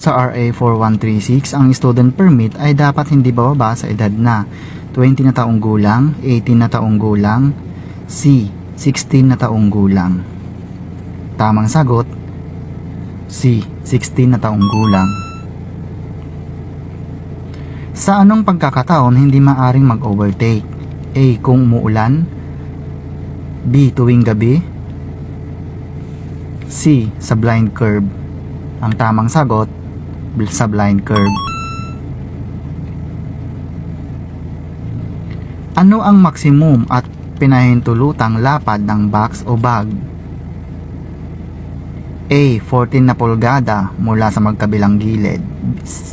Sa RA 4136, ang student permit ay dapat hindi bababa sa edad na 20 na taong gulang, 18 na taong gulang, C. 16 na taong gulang. Tamang sagot, C. 16 na taong gulang. Sa anong pagkakataon hindi maaring mag-overtake? A. Kung umuulan, B. Tuwing gabi, C. Sa blind curve. Ang tamang sagot, sa blind curve. Ano ang maximum at pinahintulutang lapad ng box o bag? A. 14 na pulgada mula sa magkabilang gilid,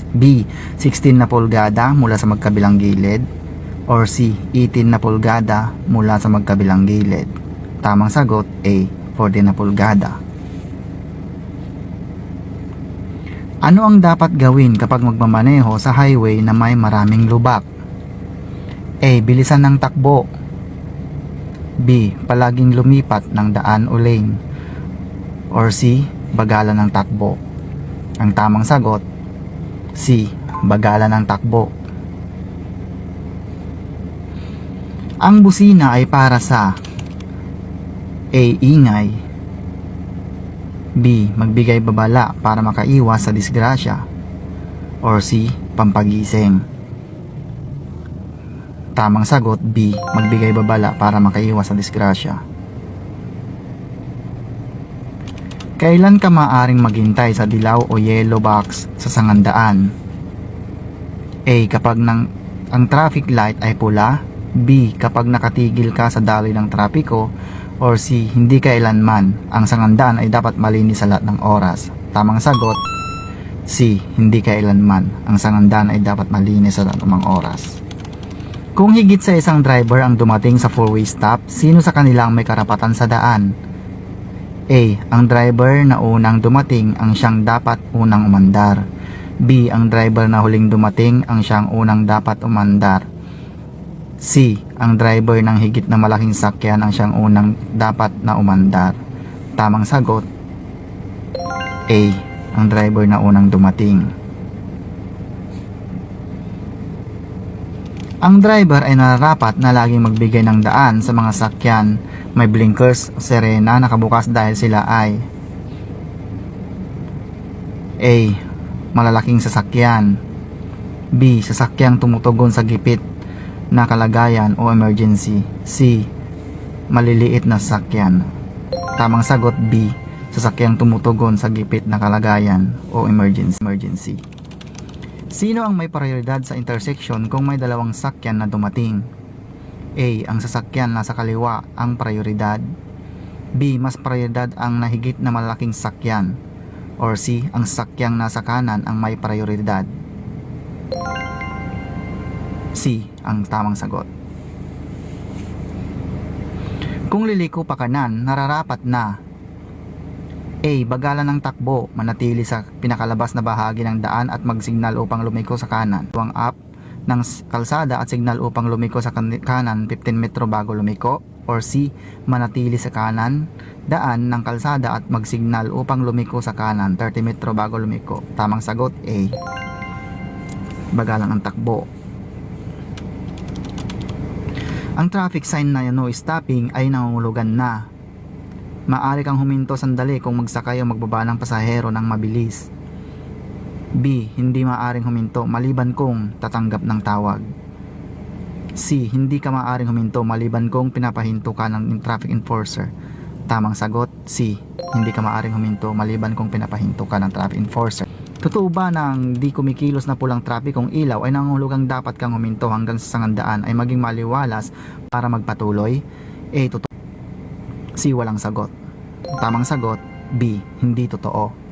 B. 16 na pulgada mula sa magkabilang gilid, or C. 18 na pulgada mula sa magkabilang gilid. Tamang sagot, A. 14 na pulgada. Ano ang dapat gawin kapag magmamaneho sa highway na may maraming lubak? A. Bilisan ng takbo, B. Palaging lumipat ng daan o lane, or C. Bagalan ng takbo. Ang tamang sagot, C. Bagalan ng takbo. Ang busina ay para sa A. Ingay, B. Magbigay babala para makaiwas sa disgrasya, or C. Pampagising. Tamang sagot, B. Magbigay babala para makaiwas sa disgrasya. Kailan ka maaring maghintay sa dilaw o yellow box sa sangandaan? A. Kapag ang traffic light ay pula, B. Kapag nakatigil ka sa daloy ng trapiko, or C. Hindi kailanman. Ang sangandaan ay dapat malinis sa lahat ng oras. Tamang sagot, C. Hindi kailanman. Ang sangandaan ay dapat malinis sa lahat ng oras. Kung higit sa isang driver ang dumating sa four-way stop, sino sa kanila ang may karapatan sa daan? A. Ang driver na unang dumating ang siyang dapat unang umandar. B. Ang driver na huling dumating ang siyang unang dapat umandar. C. Ang driver ng higit na malaking sakyan ang siyang unang dapat na umandar. Tamang sagot, A. Ang driver na unang dumating. Ang driver ay nararapat na laging magbigay ng daan sa mga sakyan may blinkers o sirena nakabukas dahil sila ay A. Malalaking sasakyan, B. Sasakyang tumutugon sa gipit na kalagayan o emergency, C. Maliliit na sasakyan. Tamang sagot, B. Sasakyang tumutugon sa gipit na kalagayan o emergency. Sino ang may prioridad sa intersection kung may dalawang sasakyan na dumating? A. Ang sasakyan nasa kaliwa ang prioridad, B. Mas prioridad ang nahigit na malaking sasakyan, or C. Ang sasakyang nasa kanan ang may prioridad. C. Ang tamang sagot. Kung liliko pa kanan, nararapat na A. Bagalan ng takbo, manatili sa pinakalabas na bahagi ng daan at magsignal upang lumiko sa kanan. Tuwang up ng kalsada at signal upang lumiko sa kanan 15 metro bago lumiko, or C. Manatili sa kanan daan ng kalsada at magsignal upang lumiko sa kanan 30 metro bago lumiko. Tamang sagot, A. Bagalan ng takbo. Ang traffic sign na no stopping ay nangungulugan na. Maaari kang huminto sandali kung magsakay o magbaba ng pasahero ng mabilis. B. Hindi maaaring huminto maliban kung tatanggap ng tawag. C. Hindi ka maaaring huminto maliban kung pinapahinto ka ng traffic enforcer. Tamang sagot, C. Hindi ka maaaring huminto maliban kung pinapahinto ka ng traffic enforcer. Totoo ba na ang di kumikilos na pulang trapikong ilaw ay nangungulugang dapat kang huminto hanggang sa sangandaan ay maging maliwalas para magpatuloy? A. Totoo. C. Walang sagot. Tamang sagot, B. Hindi totoo.